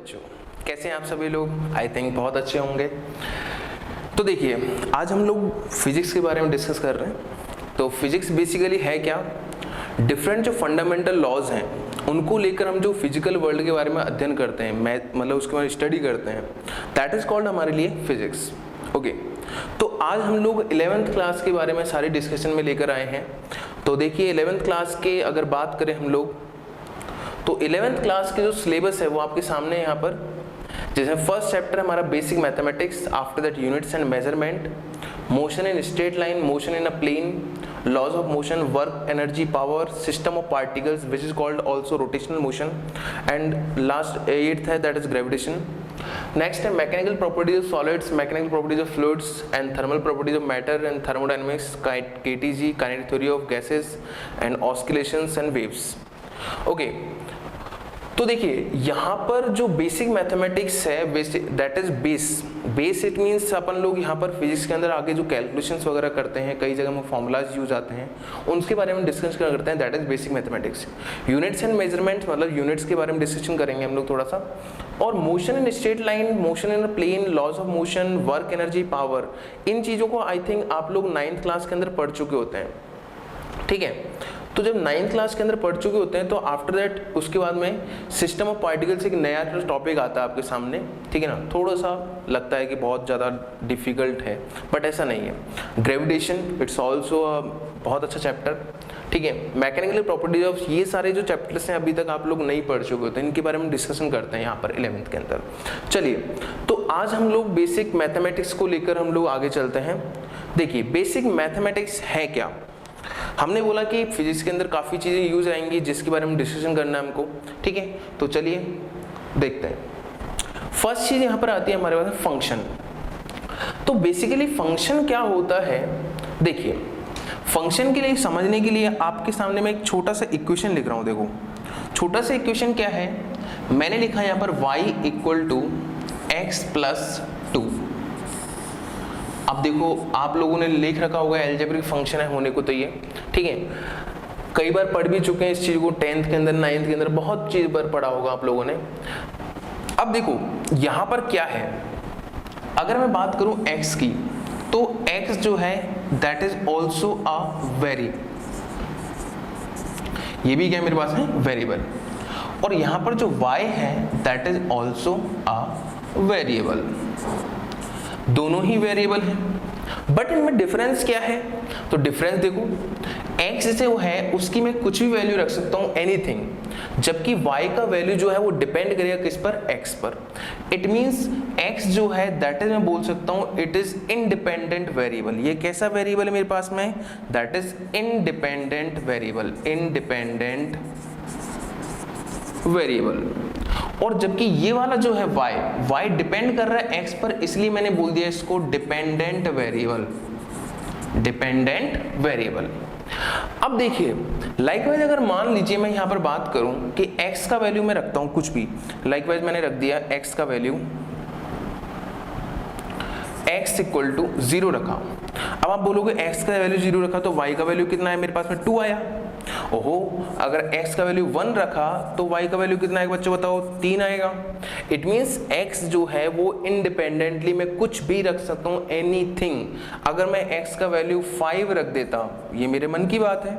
बच्चों, कैसे हैं आप सभी लोग? आई थिंक बहुत अच्छे होंगे। तो देखिए, आज हम लोग फिजिक्स के बारे में डिस्कस कर रहे हैं। तो फिजिक्स बेसिकली है क्या? डिफरेंट जो फंडामेंटल लॉज हैं उनको लेकर हम जो फिजिकल वर्ल्ड के बारे में अध्ययन करते हैं, मतलब उसके बारे में स्टडी करते हैं, दैट इज कॉल्ड हमारे लिए फिजिक्स। ओके, तो आज हम लोग 11th क्लास के बारे में सारे डिस्कशन में लेकर आए हैं। तो देखिए, 11th क्लास के अगर बात करें हम लोग, तो 11th क्लास के जो सिलेबस है वो आपके सामने यहाँ पर। जैसे फर्स्ट चैप्टर हमारा basic mathematics, after that units and measurement, motion in straight line, motion in a plane, laws of motion, work, energy, power, system of particles which is called also rotational motion, and last 8th है that is gravitation. Next है mechanical properties of solids, mechanical properties of fluids and thermal properties of matter and thermodynamics, KTG, kinetic theory of gases and oscillations and waves. Okay, तो देखिए यहाँ पर जो basic mathematics है, that is base it means अपन लोग यहाँ पर फिजिक्स के अंदर आगे जो कैलकुलेशंस वगैरह करते हैं, कई जगह में फॉर्मूलाज यूज आते हैं, उनके बारे में डिस्कस करते हैं, that is basic mathematics. Units and measurement, मतलब यूनिट्स के बारे में डिस्कशन करेंगे हम लोग थोड़ा सा। और motion in straight line, motion in a plane, laws of motion, work, energy, power, इन चीज़ों को आई थिंक आप लोग 9th क्लास के अंदर पढ़ चुके होते हैं। ठीक है, तो जब 9th क्लास के अंदर पढ़ चुके होते हैं तो आफ्टर दैट उसके बाद में सिस्टम ऑफ पार्टिकल्स एक नया टॉपिक आता है आपके सामने। ठीक है ना, थोड़ा सा लगता है कि बहुत ज़्यादा डिफिकल्ट है, बट ऐसा नहीं है। ग्रेविटेशन, इट्स ऑल्सो बहुत अच्छा चैप्टर। ठीक है, मैकेनिकल प्रॉपर्टीज ऑफ, ये सारे जो चैप्टर्स हैं अभी तक आप लोग नहीं पढ़ चुके होते हैं, इनके बारे में डिस्कशन करते हैं यहाँ पर 11th के अंदर। चलिए, तो आज हम लोग बेसिक मैथमेटिक्स को लेकर हम लोग आगे चलते हैं। देखिए, बेसिक मैथमेटिक्स है क्या? हमने बोला कि फिजिक्स के अंदर काफ़ी चीज़ें यूज आएंगी जिसके बारे में डिस्कशन करना है हमको। ठीक है, तो चलिए देखते हैं। फर्स्ट चीज़ यहाँ पर आती है हमारे पास फंक्शन। तो बेसिकली फंक्शन क्या होता है? देखिए, फंक्शन के लिए समझने के लिए आपके सामने मैं एक छोटा सा इक्वेशन लिख रहा हूँ। देखो, छोटा सा इक्वेशन क्या है, मैंने लिखा है यहाँ पर y = x + 2। अब देखो, आप लोगों ने लिख रखा होगा एल्जेब्रिक फंक्शन है होने को, तो ये ठीक है, कई बार पढ़ भी चुके हैं इस चीज को 10th के अंदर, 9th के अंदर, बहुत चीज पर पढ़ा होगा आप लोगों ने। अब देखो यहां पर क्या है, अगर मैं बात करूं x की, तो x जो है that is also a very, ये भी क्या मेरे पास है, वेरिएबल। और यहां पर जो y है that is also a variable, दोनों ही वेरिएबल हैं। बट इनमें डिफरेंस क्या है? तो डिफरेंस देखो, x से वो है उसकी मैं कुछ भी वैल्यू रख सकता हूँ, एनीथिंग, जबकि y का वैल्यू जो है वो डिपेंड करेगा किस पर, x पर। इट मींस x जो है दैट इज, मैं बोल सकता हूँ इट इज इंडिपेंडेंट वेरिएबल। ये कैसा वेरिएबल है मेरे पास में? That is independent variable, independent variable. और जबकि ये वाला जो है y डिपेंड कर रहा है x पर, इसलिए मैंने बोल दिया इसको डिपेंडेंट वेरिएबल, डिपेंडेंट वेरिएबल। अब देखिए, लाइकवाइज अगर मान लीजिए मैं यहां पर बात करूं कि x का वैल्यू मैं रखता हूं कुछ भी, लाइकवाइज मैंने रख दिया x का वैल्यू x = 0 रखा। अब आप बोलोगे x का वैल्यू 0 रखा तो y का वैल्यू कितना है मेरे पास में, 2 आया। ओहो, अगर x का वैल्यू 1 रखा तो y का वैल्यू कितना आएगा बच्चों, बताओ, 3 आएगा। इट मींस x जो है वो इंडिपेंडेंटली मैं कुछ भी रख सकता हूँ, एनीथिंग। अगर मैं x का वैल्यू 5 रख देता, ये मेरे मन की बात है,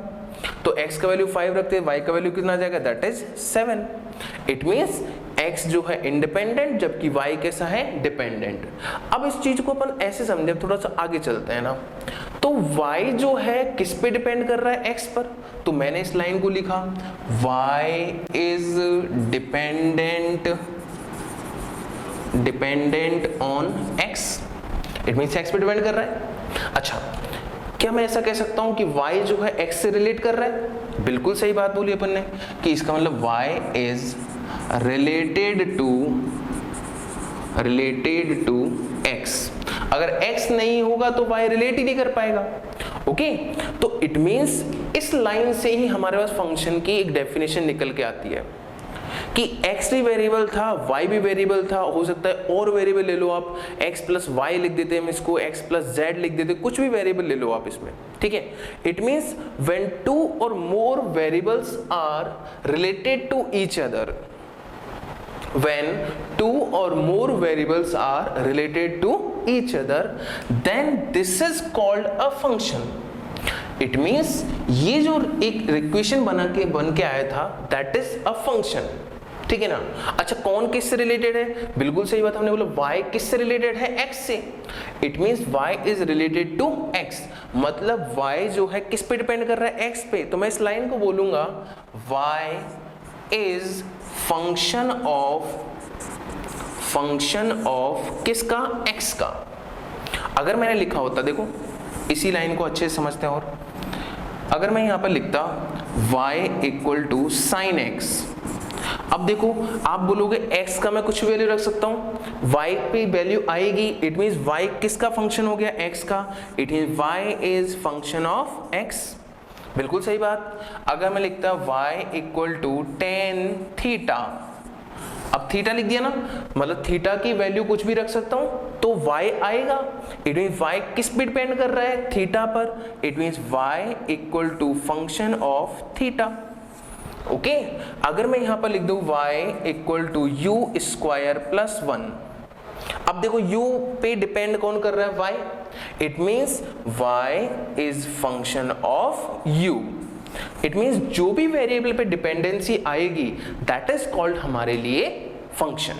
तो x का वैल्यू 5 रखते, y का वैल्यू कितना आ जाएगा, that is 7। It means x जो है इंडिपेंडेंट, जबकि y कैसा है, डिपेंडेंट। अब इस चीज को अपन ऐसे समझे, थोड़ा सा आगे चलते हैं ना। तो y जो है किस पे डिपेंड कर रहा है, x पर। तो मैंने इस लाइन को लिखा, y is dependent on x। It means x पे डिपेंड कर रहा है। अच्छा, क्या मैं ऐसा कह सकता हूं कि y जो है x से रिलेट कर रहा है? बिल्कुल सही बात बोली अपन ने कि इसका मतलब y is related to x। अगर x नहीं होगा तो y रिलेट ही नहीं कर पाएगा। ओके, तो इट मींस इस लाइन से ही हमारे पास फंक्शन की एक डेफिनेशन निकल के आती है कि x भी वेरिएबल था, y भी वेरिएबल था, हो सकता है और वेरिएबल ले लो आप, x + y लिख देते हैं, इसको x + z लिख देते, कुछ भी वेरिएबल ले लो आप इसमें। ठीक है, it means when 2 or more variables are related to each other, when two or more variables are related to each other, then this is called a function. It means ये जो एक इक्वेशन बन के आया था, that is a function. ठीक है ना। अच्छा, कौन किससे रिलेटेड है? बिल्कुल सही बात, हमने बोला y किससे रिलेटेड है? x से। It means y is related to x, मतलब y जो है किस पे डिपेंड कर रहा है? x पे। तो मैं इस लाइन को बोलूंगा y इज फंक्शन ऑफ किसका? x का। अगर मैंने लिखा होता, देखो इसी लाइन को अच्छे से समझते हैं, और अगर मैं यहां पर लिखता y equal to sine x, अब देखो आप बोलोगे x का मैं कुछ वैल्यू रख सकता हूं, y पे वैल्यू आएगी, इट मींस y किसका फंक्शन हो गया? x का। It means y is function of x। बिल्कुल सही बात। अगर मैं लिखता y equal to tan theta, अब थीटा लिख दिया ना, मतलब थीटा की वैल्यू कुछ भी रख सकता हूं तो y आएगा। इट मींस y किस पे डिपेंड कर रहा है? थीटा पर। It means y equal to function of theta. Okay, अगर मैं यहां पर लिख दूं y equal to u square plus 1, अब देखो u पे डिपेंड कौन कर रहा है? y। It means y is function of u। It means जो भी वेरिएबल पे डिपेंडेंसी आएगी दैट इज कॉल्ड हमारे लिए फंक्शन।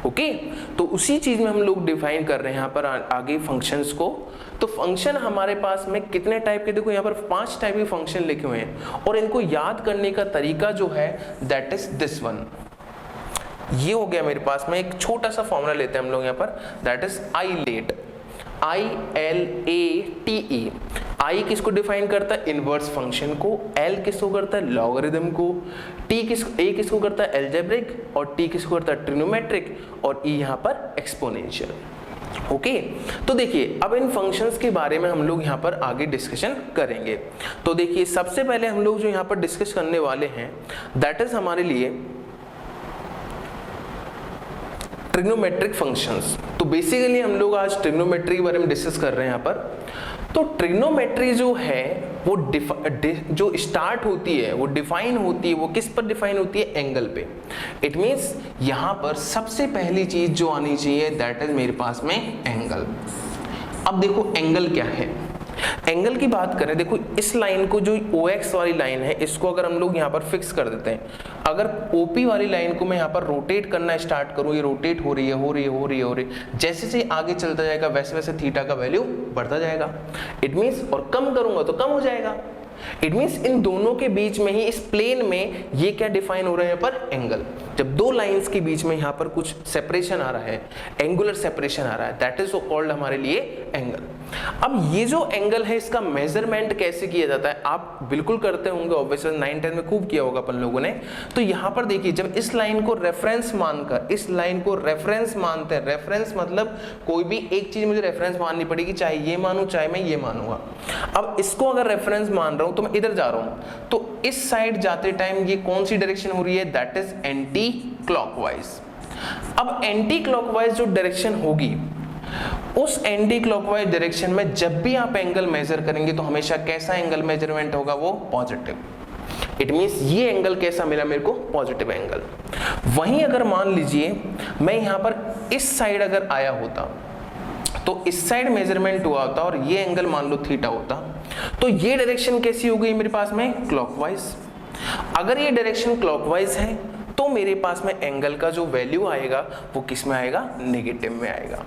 ओके, तो उसी चीज में हम लोग डिफाइन कर रहे हैं यहाँ पर आगे फंक्शंस को। तो फंक्शन हमारे पास में कितने टाइप के? देखो यहाँ पर 5 टाइप के फंक्शन लिखे हुए हैं, और इनको याद करने का तरीका जो है दैट इज दिस वन। ये हो गया मेरे पास में एक छोटा सा फॉर्मूला लेते हैं हम लोग यहाँ पर, दैट इज ILATE, ILATE। आई किसको डिफाइन करता है? इनवर्स फंक्शन को। एल किसको करता है? लॉगरिथम को। ए किसको करता है? एल्जेब्रिक। और टी किसको करता है? ट्रिग्नोमेट्रिक। और ई यहाँ पर एक्सपोनेंशियल। ओके, तो देखिए अब इन फंक्शंस के बारे में हम लोग यहाँ पर आगे डिस्कशन करेंगे। तो देखिए सबसे पहले हम लोग जो यहाँ पर डिस्कस करने वाले हैं दैट इज हमारे लिए ट्रिग्नोमेट्रिक फंक्शंस। तो बेसिकली हम लोग आज ट्रिग्नोमेट्री के बारे में डिस्कस कर रहे हैं यहाँ पर। तो ट्रिग्नोमेट्री जो है वो जो स्टार्ट होती है, वो डिफाइन होती है, वो किस पर डिफाइन होती है? एंगल पे। इट मींस यहाँ पर सबसे पहली चीज जो आनी चाहिए दैट इज मेरे पास में एंगल। अब देखो एंगल क्या है? एंगल की बात करें, देखो इस लाइन को जो OX वाली लाइन है इसको अगर हम लोग यहाँ पर फिक्स कर देते हैं, अगर OP वाली लाइन को मैं यहाँ पर रोटेट करना स्टार्ट करूँ, ये रोटेट हो रही है, जैसे से आगे चलता जाएगा वैसे वैसे थीटा का वैल्यू बढ़ता जाएगा। इट मीन्स, और कम करूंगा तो कम हो जाएगा। इट मीन्स इन दोनों के बीच में ही, इस प्लेन में ये क्या डिफाइन हो रहा है यहाँ पर? एंगल। जब दो लाइंस के बीच में यहाँ पर कुछ सेपरेशन आ रहा है, एंगुलर सेपरेशन आ रहा है, दैट इज कॉल्ड हमारे लिए एंगल। अब ये जो एंगल है इसका मेजरमेंट कैसे किया जाता है? आप बिल्कुल करते होंगे, ऑब्वियसली 9-10 में खूब किया होगा अपन लोगों ने। तो यहाँ पर देखिए, जब इस लाइन को रेफरेंस मानकर, इस लाइन को रेफरेंस मानते हैं, रेफरेंस मतलब कोई भी एक चीज मुझे रेफरेंस माननी पड़ेगी, चाहे ये मानूं चाहे मैं ये मानूंगा। अब इसको अगर रेफरेंस मान रहा हूं तो मैं इधर जा रहा हूं, तो इस साइड जाते टाइम ये कौन सी डायरेक्शन हो रही है? That is anti clockwise. अब एंटी क्लॉकवाइज जो डायरेक्शन होगी, उस एंटी क्लॉकवाइज डायरेक्शन में जब भी आप एंगल मेजर करेंगे तो हमेशा कैसा एंगल मेजरमेंट होगा? वो पॉजिटिव। इट मींस ये एंगल कैसा मिला मेरे को? Positive angle. वहीं अगर मान लीजिए मैं यहां पर इस साइड अगर आया होता तो इस साइड मेजरमेंट हुआ होता और ये एंगल मान लो थीटा होता, तो ये डायरेक्शन कैसी हो गई मेरे पास में? क्लॉकवाइज। अगर ये डायरेक्शन क्लॉकवाइज है तो मेरे पास में एंगल का जो वैल्यू आएगा वो किस में आएगा? नेगेटिव में आएगा।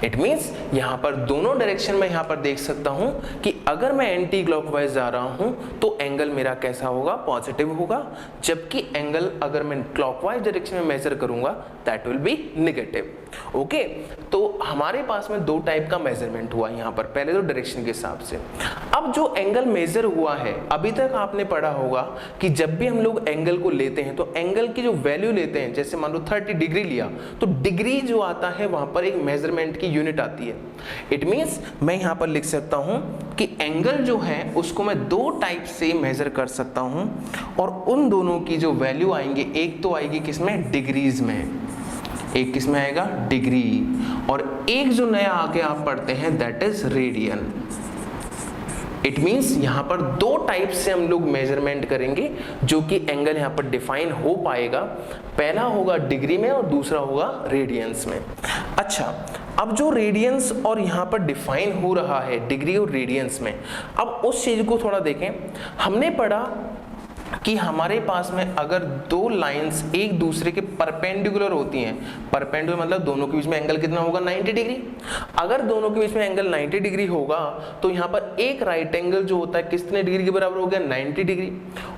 इट मींस यहां पर दोनों डायरेक्शन में यहां पर देख सकता हूं कि अगर मैं एंटी क्लॉकवाइज जा रहा हूं तो एंगल मेरा कैसा होगा? पॉजिटिव होगा, जबकि एंगल अगर मैं क्लॉकवाइज डायरेक्शन में मेजर करूंगा that will be negative. Okay, तो हमारे पास में दो टाइप का मेजरमेंट हुआ यहां पर, पहले तो डायरेक्शन के हिसाब से। अब जो एंगल मेजर हुआ है, अभी तक आपने पढ़ा होगा कि जब भी हम लोग एंगल को लेते हैं तो एंगल की जो वैल्यू लेते हैं, जैसे मान लो 30 डिग्री लिया तो डिग्री जो आता है वहां पर एक मेजरमेंट की यूनिट आती है। इट मींस मैं यहां पर लिख सकता हूं कि एंगल जो है उसको मैं दो टाइप से मेजर कर सकता हूं, और उन दोनों की जो वैल्यू आएंगे, एक तो आएगी किसमें? डिग्रीज में, एक किसमें आएगा? डिग्री, और एक जो नया आगे आप पढ़ते हैं that is radian. It means यहाँ पर दो टाइप से हम लोग मेजरमेंट करेंगे जो कि एंगल यहाँ पर डिफाइन हो पाएगा। पहला होगा डिग्री में और दूसरा होगा रेडियंस में। अच्छा, अब जो रेडियंस और यहाँ पर डिफाइन हो रहा है डिग्री और रेडियंस में, अब उस चीज को थोड़ा देखें। हमने पढ़ा कि हमारे पास में अगर दो लाइंस एक दूसरे के परपेंडिकुलर होती हैं, परपेंडिकुलर मतलब दोनों के बीच में एंगल कितना होगा 90 डिग्री। अगर दोनों के बीच में एंगल 90 डिग्री होगा तो यहाँ पर एक राइट एंगल जो होता है कितने डिग्री के बराबर हो गया 90 डिग्री,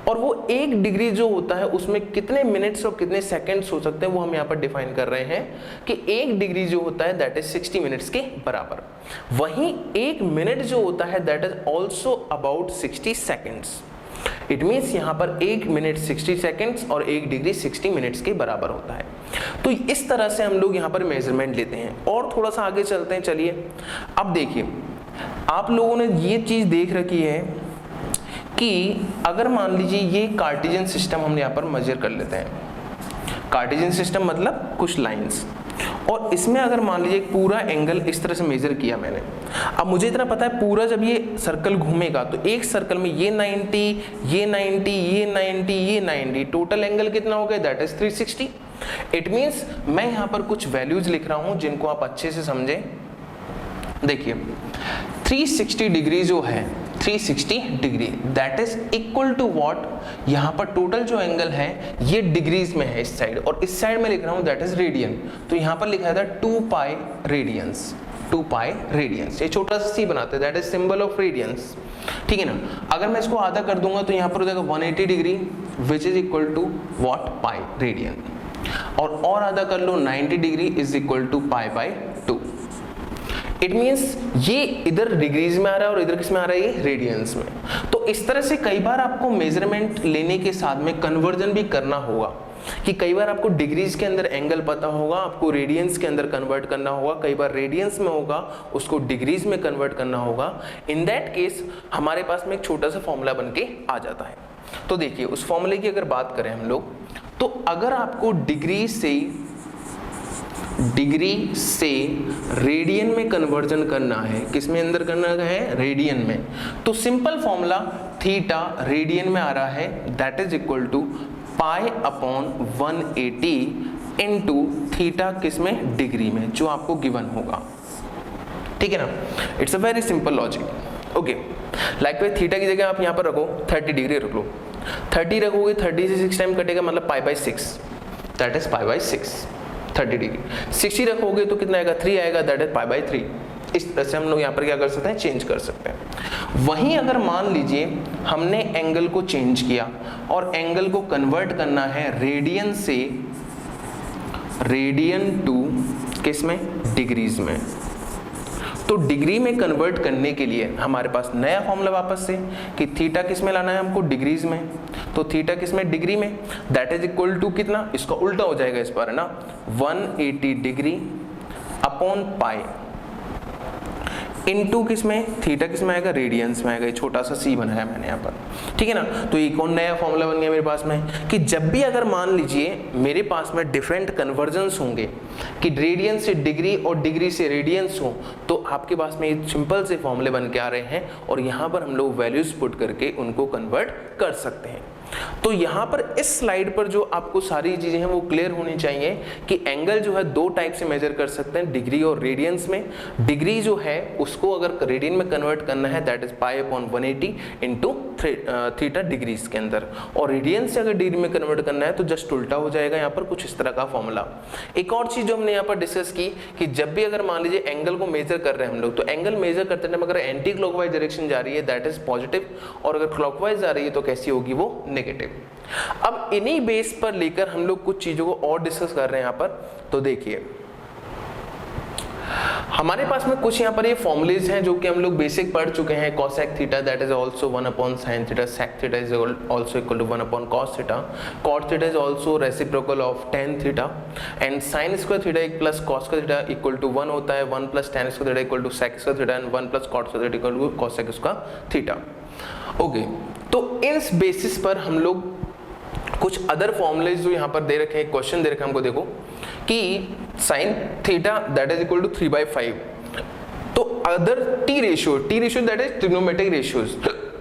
और वो एक डिग्री जो होता है उसमें कितने मिनट्स और कितने सेकेंड्स हो सकते हैं वो हम यहाँ पर डिफाइन कर रहे हैं कि एक डिग्री जो होता है दैट इज 60 मिनट्स के बराबर। वहीं एक मिनट जो होता है that is also about 60 seconds. It means यहाँ पर एक मिनट 60 सेकेंड्स और एक डिग्री 60 मिनट्स के बराबर होता है। तो इस तरह से हम लोग यहाँ पर मेजरमेंट लेते हैं। और थोड़ा सा आगे चलते हैं, चलिए। अब देखिए, आप लोगों ने ये चीज देख रखी है कि अगर मान लीजिए ये कार्टेशियन सिस्टम हम यहाँ पर मेजर कर लेते हैं। कार्टेशियन सिस्टम मतलब कुछ लाइंस, और इसमें अगर मान लीजिए पूरा एंगल इस तरह से मेजर किया मैंने। अब मुझे इतना पता है पूरा जब ये सर्कल घूमेगा तो एक सर्कल में ये 90, ये 90, ये 90, ये 90, टोटल एंगल कितना हो गया दैट इज 360। इट मीन्स मैं यहाँ पर कुछ वैल्यूज लिख रहा हूं जिनको आप अच्छे से समझें। देखिए 360 डिग्री जो है 360 degree that is equal to what, यहाँ पर टोटल जो एंगल है ये डिग्रीज में है इस साइड, और इस साइड में लिख रहा हूँ दैट इज रेडियन। तो यहाँ पर लिखा था 2 पाई रेडियंस, 2 पाई रेडियंस। ये छोटा सा सी बनाते हैं that is symbol of radians, ठीक है ना। अगर मैं इसको आधा कर दूंगा तो यहाँ पर हो जाएगा 180 degree which is equal to what pi radian, और आधा कर लो 90 degree is equal to pi by 2। It means ये इधर डिग्रीज में आ रहा है और इधर किस में आ रहा है ये रेडियंस में। तो इस तरह से कई बार आपको मेजरमेंट लेने के साथ में कन्वर्जन भी करना होगा कि कई बार आपको डिग्रीज के अंदर एंगल पता होगा, आपको रेडियंस के अंदर कन्वर्ट करना होगा, कई बार रेडियंस में होगा उसको डिग्रीज में कन्वर्ट करना होगा। इन दैट केस हमारे पास में एक छोटा सा फॉर्मूला बन के आ जाता है। तो देखिए उस फॉर्मूले की अगर बात करें हम लोग, तो अगर आपको डिग्री से रेडियन में कन्वर्जन करना है, किस में अंदर करना है रेडियन में, तो सिंपल फॉर्मूला थीटा रेडियन में आ रहा है that is equal to pi upon 180 into theta किस में डिग्री में, जो आपको गिवन होगा, ठीक है ना। It's a very simple logic. Okay, like theta की जगह आप यहाँ पर रखो 30 डिग्री रख लो, 30 रखोगे 30 से 6 टाइम कटेगा मतलब pi by 6 that is pi by 6 30 degree. 60 रखोगे तो कितना आएगा 3 आएगा दैट इज पाई बाय 3। इस तरह से हम लोग यहाँ पर क्या कर सकते हैं चेंज कर सकते हैं। वहीं अगर मान लीजिए हमने एंगल को चेंज किया और एंगल को कन्वर्ट करना है रेडियन से रेडियन टू किस में डिग्रीज में, तो डिग्री में कन्वर्ट करने के लिए हमारे पास नया फॉर्मूला वापस से कि थीटा किस में लाना है हमको डिग्रीज में, तो थीटा किस में डिग्री में दैट इज इक्वल टू कितना, इसका उल्टा हो जाएगा इस बार है ना 180 डिग्री अपॉन पाई इनटू किस में थीटा किस में आएगा रेडियंस में आएगा। ये छोटा सा सी बनाया मैंने यहाँ पर, ठीक है ना। तो एक और नया फॉर्मूला बन गया मेरे पास में कि जब भी अगर मान लीजिए मेरे पास में डिफरेंट कन्वर्जन्स होंगे कि रेडियन से डिग्री और डिग्री से रेडियंस हो, तो आपके पास में ये सिंपल से फॉर्मूले बन के आ रहे हैं और यहाँ पर हम लोग वैल्यूज पुट करके उनको कन्वर्ट कर सकते हैं। तो यहाँ पर इस स्लाइड पर जो आपको सारी चीजें हैं वो क्लियर होनी चाहिए कि एंगल जो है दो टाइप से मेजर कर सकते हैं, डिग्री और रेडियंस में। डिग्री जो है उसको अगर रेडियन में कन्वर्ट करना है that is pi upon 180 into theta degrees के अंदर, और रेडियन से अगर डिग्री में कन्वर्ट करना है तो जस्ट उल्टा हो जाएगा यहाँ पर कुछ इस तरह का फॉर्मूला। एक और चीज जो हमने यहाँ पर डिस्कस की कि जब भी अगर मान लीजिए एंगल को मेजर कर रहे हैं हम लोग, तो एंगल मेजर करते टाइम अगर एंटी क्लॉकवाइज डायरेक्शन जा रही है दैट इज पॉजिटिव, और अगर क्लॉकवाइज जा रही है तो कैसी होगी वो नेगेटिव। अब इन्हीं बेस पर लेकर हम लोग कुछ चीजों को और डिस्कस कर रहे हैं यहाँ पर। तो देखिए हमारे पास में कुछ यहाँ पर ये फॉर्मुलेज हैं जो कि हम लोग बेसिक पढ़ चुके हैं। cosec theta that is also 1 upon sin theta, sec theta is also equal to 1 upon cos theta, cot theta is also reciprocal of tan theta, and sin square theta plus cos square theta equal to 1 होता है, 1 plus tan square theta equal to sec square theta, and 1 plus cot square theta equal to cosec square theta. Okay, तो इस basis पर हम लोग कुछ other formulas जो यहाँ पर दे रखे हैं, क्वेश्चन दे रखे हैं हमको, देखो कि sin theta that is equal to 3/5 तो other T ratio that is trigonometric ratios,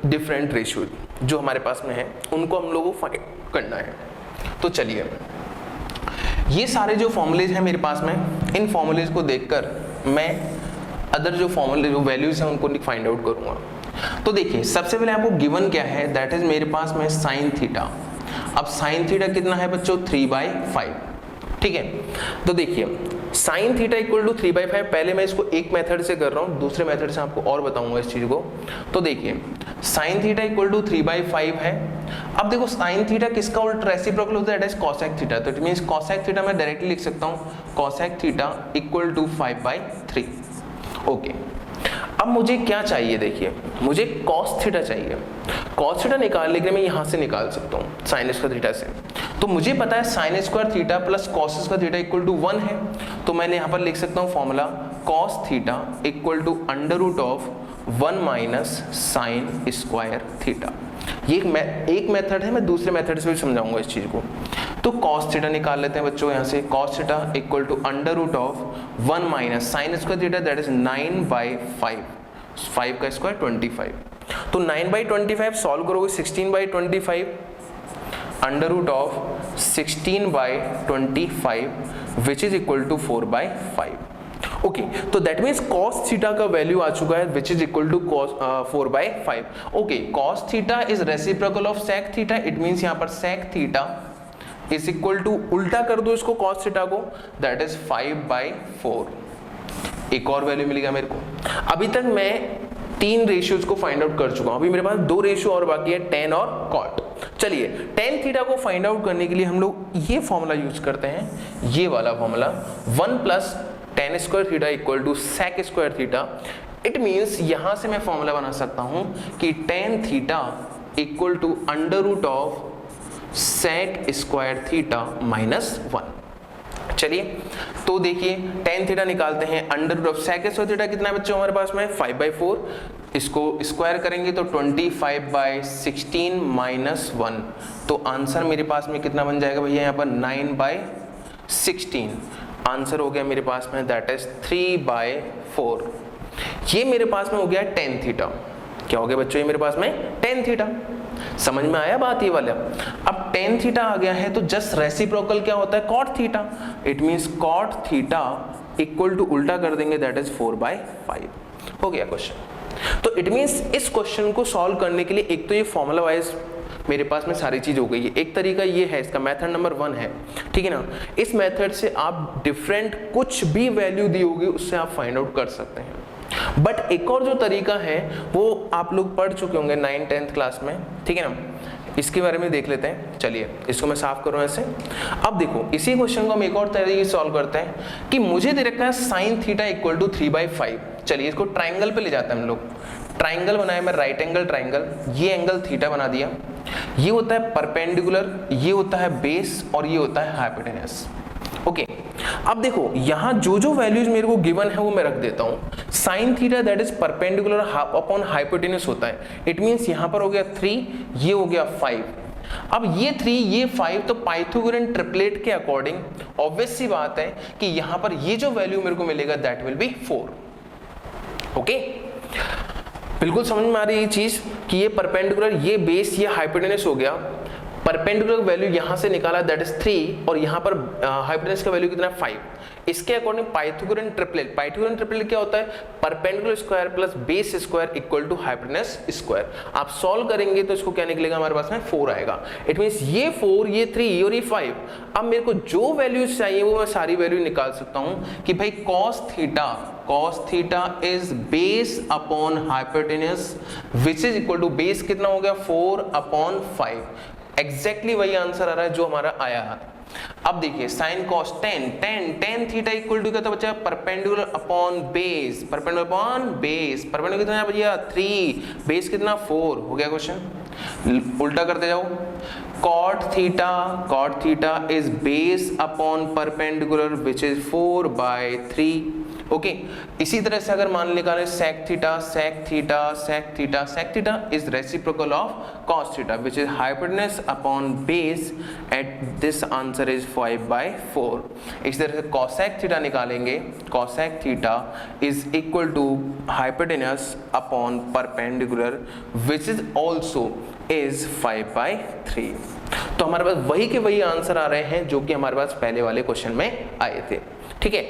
different ratios जो हमारे पास में है उनको हम लोगों को फाइंड करना है। तो चलिए ये सारे जो फॉर्मूलेज हैं मेरे पास में, इन फॉर्मूलेज को देखकर मैं अदर जो फॉर्मूले जो वैल्यूज हैं उनको फाइंड आउट करूंगा। तो देखिए सबसे पहले आपको गिवन क्या है, दैट इज मेरे पास में साइन थीटा। अब साइन थीटा कितना है बच्चों 3/5, ठीक है। तो देखिए साइन थीटा इक्वल टू 3/5, पहले मैं इसको एक मेथड से कर रहा हूँ, दूसरे मेथड से आपको और बताऊंगा इस चीज को। तो देखिए साइन थीटा इक्वल टू 3/5 है। अब देखो साइन थीटा किसका उल्टा रेसिप्रोकल होता है, दैट इज कोसेक थीटा। तो इट मींस कोसेक थीटा मैं डायरेक्टली लिख सकता हूँ cosec theta equal to 5/3। Okay, अब मुझे क्या चाहिए, देखिए मुझे cos थीटा चाहिए। cos थीटा निकालने के लिए मैं यहाँ से निकाल सकता हूँ साइन स्क्वायर थीटा से। तो मुझे पता है sine square theta plus cos square theta equal to 1 है। तो मैंने यहाँ पर लिख सकता हूँ formula cos theta equal to √1 minus sine square theta. ये एक मेथड है, मैं दूसरे मेथड से भी समझाऊंगा इस चीज को। तो cos थीटा निकाल लेते हैं बच्चों यहाँ से, cos theta equal to √1 minus sine square theta that is 9/5, 5 का स्क्वायर 25। तो 9/25 सॉल्व करोगे 16/25 √16/25 which is equal to 4/5। Okay, तो दैट मीन्स cos थीटा का वैल्यू आ चुका है which is equal to 4/5। Okay, cos theta is reciprocal of sec theta, it means यहाँ पर sec theta is equal to, उल्टा कर दो इसको cos थीटा को, दैट इज 5/4। एक और वैल्यू मिलेगा मेरे को। अभी तक मैं 3 रेशियोज को फाइंड आउट कर चुका हूं, अभी मेरे पास 2 रेशियो और बाकी है, tan और cot। चलिए tan थीटा को फाइंड आउट करने के लिए हम लोग ये फॉर्मूला यूज करते हैं, ये वाला formula 1 plus tan square theta equal to sec square theta. It means यहां से मैं फॉर्मूला बना सकता हूं कि tan theta equal to √sec square theta minus 1। चलिए तो देखिए tan थीटा निकालते हैं, √sec स्क्वायर थीटा कितना है बच्चों हमारे पास में 5/4, इसको स्क्वायर करेंगे तो 25/16 माइनस 1। तो आंसर मेरे पास में कितना बन जाएगा भैया यहाँ पर 9/16। आंसर हो गया मेरे पास में दैट इज 3/4। ये मेरे पास में हो गया tan थीटा। क्या हो गया बच्चों ये मेरे पास में tan थीटा। समझ में आया बात ये वाला। अब tan थीटा आ गया है तो जस्ट रेसिप्रोकल क्या होता है cot theta, it means cot theta equal to उल्टा कर देंगे दैट इज 4/5। हो गया क्वेश्चन। तो इट मींस इस क्वेश्चन को सॉल्व करने के लिए एक तो ये फॉर्मूला वाइज मेरे पास में सारी चीज हो गई है। एक तरीका ये है, इसका मेथड नंबर 1 है, ठीक है ना। इस मेथड से आप डिफरेंट कुछ भी वैल्यू दी होगी उससे आप फाइंड आउट कर सकते हैं। बट एक और जो तरीका है वो आप लोग पढ़ चुके होंगे 9th-10th क्लास में, ठीक है ना। इसके बारे में देख लेते हैं। चलिए इसको मैं साफ करूं ऐसे। अब देखो इसी क्वेश्चन को हम एक और तरीके से सॉल्व करते हैं कि मुझे दे रखा है साइन थीटा इक्वल टू 3/5। चलिए इसको ट्राइंगल पे ले जाते हैं हम लोग। ट्राइंगल बनाया मैं, राइट एंगल ट्राइंगल, ये एंगल थीटा बना दिया। ये होता है परपेंडिकुलर, ये होता है बेस और ये होता है हाइपोटेनस। ओके, अब देखो यहाँ जो जो वैल्यूज मेरे को गिवन है वो मैं रख देता हूँ। Sine theta that is perpendicular upon hypotenuse होता है, इट मींस यहाँ पर हो गया 3, ये हो गया 5। अब ये 3 ये 5 तो पाइथागोरन ट्रिपलेट के अकॉर्डिंग ऑब्वियस सी बात है कि यहाँ पर ये जो वैल्यू मेरे को मिलेगा दैट विल बी 4। ओके, बिल्कुल समझ में आ रही है ये चीज कि ये परपेंडिकुलर, ये बेस, ये हाइपोटेनस हो गया। परपेंडिकुलर वैल्यू यहां से निकाला दैट इज 3 और यहां पर हाइपोटेनस का वैल्यू कितना है 5। इसके according Pythagorean triplet, Pythagorean triplet क्या होता है perpendicular square plus base square equal to hypotenuse square. आप सॉल्व करेंगे तो इसको क्या निकलेगा हमारे पास में 4 आएगा। इट मींस ये 4, ये 3 और ये 5। अब मेरे को जो वैल्यूज चाहिए वो मैं सारी वैल्यू निकाल सकता हूं कि भाई cos theta is base upon hypotenuse which is equal to base कितना हो गया 4/5। एग्जैक्टली वही आंसर आ रहा है जो हमारा आया है। अब देखिए sine cos tan theta equal to क्या था बच्चा perpendicular upon base, perpendicular upon base, perpendicular कितना बच्चा 3, बेस कितना 4। हो गया क्वेश्चन, उल्टा करते जाओ। cot theta is base upon perpendicular which is 4/3। Okay. इसी तरह से अगर मान निकालें sec theta, sec theta, sec theta, sec theta is reciprocal of cos theta which is hypotenuse upon base at this answer is 5/4। इस तरह से cosec theta निकालेंगे, cosec theta is equal to hypotenuse upon perpendicular which is also is 5/3। तो हमारे पास वही के वही answer आ रहे हैं जो कि हमारे पास पहले वाले क्वेश्चन में आए थे, ठीक है।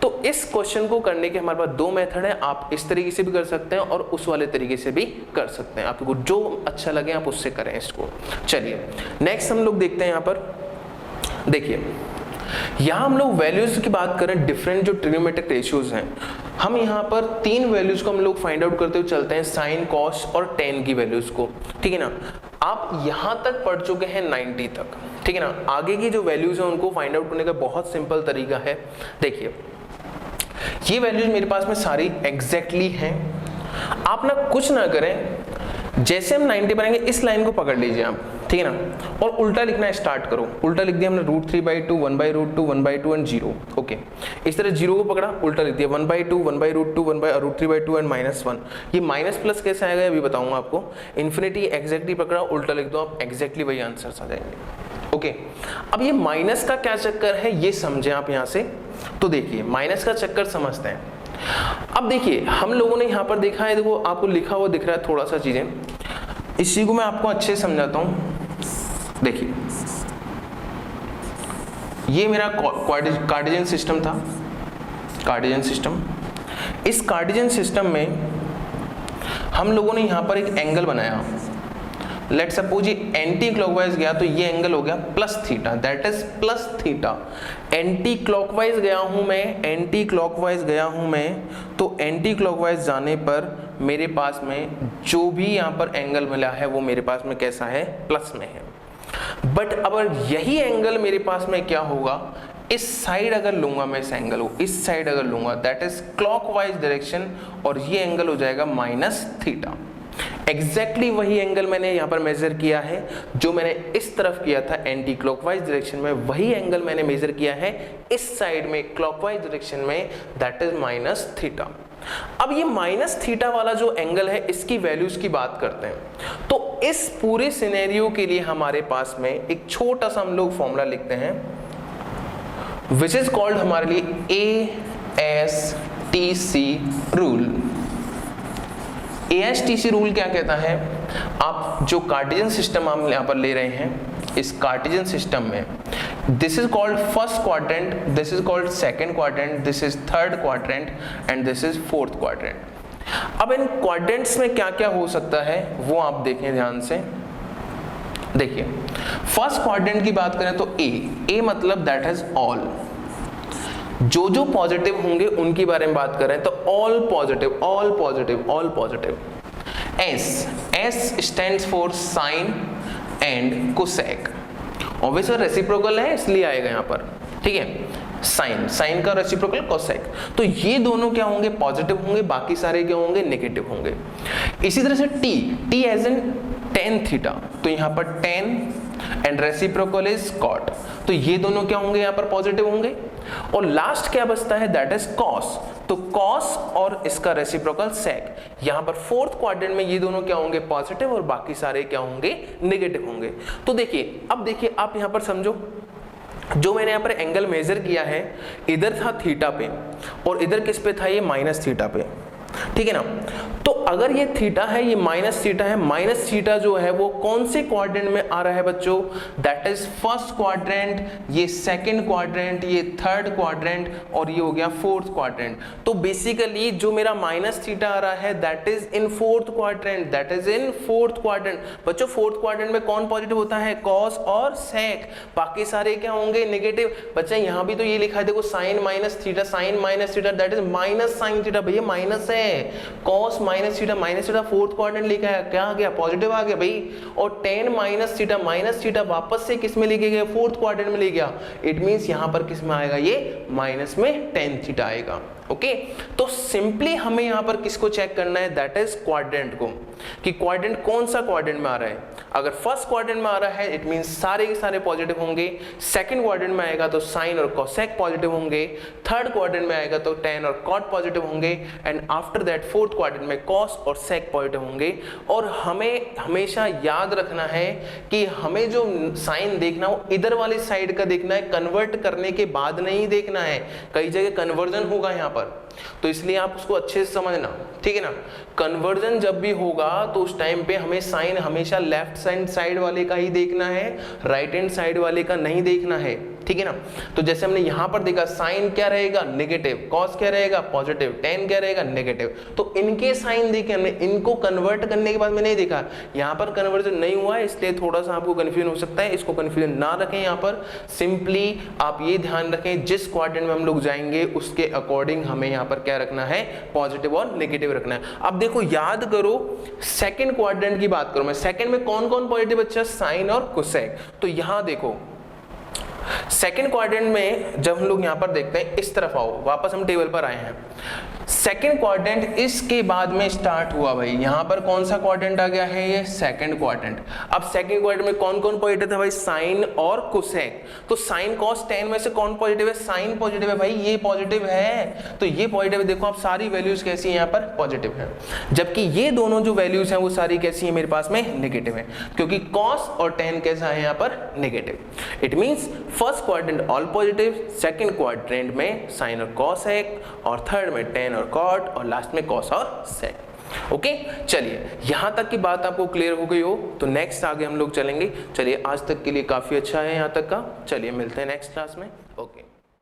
तो इस क्वेश्चन को करने के हमारे पास दो मेथड है, आप इस तरीके से भी कर सकते हैं और उस वाले तरीके से भी कर सकते हैं, आपको जो अच्छा लगे आप उससे करें इसको। चलिए नेक्स्ट हम लोग देखते हैं। यहाँ पर देखिए, यहाँ हम लोग वैल्यूज की बात करें, डिफरेंट जो ट्रिग्नोमेट्रिक रेशियोज हैं, हम यहाँ पर तीन वैल्यूज को हम लोग फाइंड आउट करते हुए चलते हैं, साइन, कॉस और टेन की वैल्यूज को, ठीक है ना। आप यहाँ तक पढ़ चुके हैं 90 तक, ठीक है ना। आगे की जो वैल्यूज हैं उनको फाइंड आउट करने का बहुत सिंपल तरीका है। देखिए ये वैल्यूज मेरे पास में सारी एग्जैक्टली हैं। आप ना कुछ ना करें, जैसे हम 90 बनाएंगे इस लाइन को पकड़ लीजिए आप, ठीक है ना, और उल्टा लिखना स्टार्ट करो। उल्टा लिख दिया हमने √3/2, 1/√2, 1/2 एंड 0। ओके, इस तरह 0 को पकड़ा, उल्टा लिख दिया 1/2, 1/√2, 1/√3/2 एंड -1। ये माइनस प्लस कैसे आएगा अभी बताऊंगा आपको। इन्फिनिटी एग्जैक्टली पकड़ा, उल्टा लिख दो, आप एग्जैक्टली वही आंसर आ जाएंगे। ओके, अब ये माइनस का क्या चक्कर है ये समझे आप यहाँ से। तो देखिए माइनस का चक्कर समझते हैं। अब देखिए हम लोगों ने यहाँ पर देखा है, देखो आपको लिखा हुआ दिख रहा है थोड़ा सा चीजें, इसी को मैं आपको अच्छे से समझाता हूँ। देखिए ये मेरा कार्टेशियन सिस्टम था, कार्टेशियन सिस्टम। इस कार्टेशियन सिस्टम में हम लोगों ने यहाँ पर एक एंगल बनाया। लेट सपोज ये एंटी क्लॉकवाइज गया तो ये एंगल हो गया +θ, दैट इज +θ। एंटी क्लॉकवाइज गया हूं मैं, एंटी क्लॉकवाइज गया हूं मैं, तो एंटी क्लॉकवाइज जाने पर मेरे पास में जो भी यहाँ पर एंगल मिला है वो मेरे पास में कैसा है, प्लस में है। बट अगर यही एंगल मेरे पास में क्या होगा, इस साइड अगर लूंगा मैं, इस एंगल को इस साइड अगर लूंगा, दैट इज क्लॉकवाइज डायरेक्शन, और ये एंगल हो जाएगा -θ। एग्जैक्टली वही एंगल मैंने यहाँ पर मेजर किया है जो मैंने इस तरफ किया था एंटी क्लॉकवाइज डायरेक्शन में, वही एंगल मैंने मेजर किया है इस साइड में क्लॉकवाइज डायरेक्शन में, दैट इज -θ। अब ये -θ वाला जो एंगल है इसकी वैल्यूज की बात करते हैं। तो इस पूरे सिनेरियो के लिए हमारे पास में एक छोटा सा हम लोग फॉर्मूला लिखते हैं विच इज कॉल्ड हमारे लिए ASTC रूल। ASTC रूल क्या कहता है, आप जो कार्टेशियन सिस्टम हम यहाँ पर ले रहे हैं, इस कार्टेशियन सिस्टम में this is called first quadrant, this is called second quadrant, this is third quadrant and this is fourth quadrant. अब इन क्वाड्रेंट्स में क्या क्या हो सकता है वो आप देखें ध्यान से। देखिए फर्स्ट क्वाड्रेंट की बात करें तो ए मतलब दैट इज ऑल, जो जो पॉजिटिव होंगे उनके बारे में बात करें तो all positive, all positive, all positive. S stands for sine and cosec, obviously reciprocal है इसलिए आएगा यहाँ पर, ठीक है। साइन का रेसिप्रोकल कोसेक, तो ये दोनों क्या होंगे, पॉजिटिव होंगे, बाकी सारे क्या होंगे, नेगेटिव होंगे। इसी तरह से T as in tan theta, तो यहाँ पर tan and reciprocal is cot, तो ये दोनों क्या होंगे, यहाँ पर पॉजिटिव होंगे। और लास्ट क्या बचता है, दैट इज कॉस, तो कॉस और इसका रेसिप्रोकल सेक, यहाँ पर फोर्थ क्वाड्रेंट में ये दोनों क्या होंगे, पॉजिटिव, और बाकी सारे क्या होंगे, नेगेटिव होंगे। तो देखिए अब देखिए आप यहाँ पर समझो, जो मैंने यहाँ पर एंगल मेजर किया है इधर था थीटा पे और इधर किस पे था, ये -θ पे, ठीक है ना। तो अगर ये थीटा है, ये -θ है, -θ जो है वो कौन से क्वाड्रेंट में आ रहा है बच्चों, दैट इज फर्स्ट क्वाड्रेंट, ये सेकंड क्वाड्रेंट, ये थर्ड क्वाड्रेंट, और ये हो गया फोर्थ क्वाड्रेंट। तो बेसिकली जो मेरा -θ आ रहा है that is in fourth quadrant, that is in fourth quadrant. बच्चों फोर्थ क्वाड्रेंट में कौन पॉजिटिव होता है, कॉस और सेक, बाकी सारे क्या होंगे, नेगेटिव। बच्चा यहाँ भी तो ये लिखा है देखो, sine -θ, sine -θ that is -sin θ, भैया माइनस है, कॉस -θ फोर्थ क्वाड्रेंट लिखा है, क्या आ गया, पॉजिटिव आ गया भाई। और tan -θ वापस से किस में लेके गया, फोर्थ क्वाड्रेंट में ले गया। इट मींस यहां पर किस में आएगा, ये माइनस में tan θ आएगा। ओके तो सिंपली हमें यहाँ पर किसको चेक करना है, दैट इज क्वाड्रेंट को, कि क्वाड्रेंट कौन सा क्वाड्रेंट में आ रहा है। अगर फर्स्ट क्वाड्रेंट में आ रहा है इट मींस सारे के सारे पॉजिटिव होंगे, सेकंड क्वाड्रेंट में आएगा तो साइन और कोसेक पॉजिटिव होंगे, थर्ड क्वाड्रेंट में आएगा तो टेन और कॉट पॉजिटिव होंगे, and after that fourth quadrant में कॉस और सेक पॉजिटिव होंगे। और हमें हमेशा याद रखना है कि हमें जो साइन देखना हो इधर वाली साइड का देखना है, कन्वर्ट करने के बाद नहीं देखना है, कई जगह कन्वर्जन होगा यहाँ पर, तो इसलिए आप उसको अच्छे से समझना, ठीक है ना। कन्वर्जन जब भी होगा तो उस टाइम पे हमें साइन हमेशा लेफ्ट हैंड साइड वाले का ही देखना है, राइट हैंड साइड वाले का नहीं देखना है, ठीक है ना। तो जैसे हमने यहां पर देखा साइन क्या रहेगा, नेगेटिव, कॉस क्या रहेगा, पॉजिटिव, टेन क्या रहेगा, नेगेटिव। तो इनके साइन देखे हमने, इनको कन्वर्ट करने के बाद में नहीं देखा, यहां पर कन्वर्जन नहीं हुआ है, इसलिए थोड़ा सा आपको कंफ्यूजन हो सकता है, इसको कंफ्यूजन ना रखें। यहाँ पर सिंपली आप ये ध्यान रखें जिस क्वाड्रेंट में हम लोग जाएंगे उसके अकॉर्डिंग हमें यहाँ पर क्या रखना है, पॉजिटिव और नेगेटिव रखना है। अब देखो याद करो सेकंड क्वाड्रेंट की बात करूं मैं, सेकंड में कौन कौन पॉजिटिव बच्चा, साइन और कोसेक। तो यहां देखो सेकंड क्वाड्रेंट में जब हम लोग यहां पर देखते हैं, इस तरफ आओ, वापस हम टेबल पर आए हैं, सेकंड क्वाड्रेंट इसके बाद में स्टार्ट हुआ भाई, यहां पर कौन सा क्वाड्रेंट आ गया है, ये सेकंड क्वाड्रेंट। अब सेकंड क्वाड्रेंट में कौन कौन पॉजिटिव था भाई, साइन और कोसेक। तो साइन कॉस टेन में से कौन पॉजिटिव है, साइन पॉजिटिव है भाई, ये पॉजिटिव है, तो ये पॉजिटिव है। देखो आप सारी वैल्यूज कैसी है यहाँ पर, पॉजिटिव है, जबकि ये दोनों जो वैल्यूज हैं वो सारी कैसी है मेरे पास में, नेगेटिव है, क्योंकि कॉस और टेन कैसा है यहाँ पर, negative. It means first quadrant all positive, second quadrant में साइन और कोसेक, और थर्ड में टेन और कॉट, और लास्ट में कॉस और सेक। ओके चलिए यहां तक की बात आपको क्लियर हो गई हो तो नेक्स्ट आगे हम लोग चलेंगे। चलिए आज तक के लिए काफी अच्छा है यहाँ तक का, चलिए मिलते हैं नेक्स्ट क्लास में। ओके।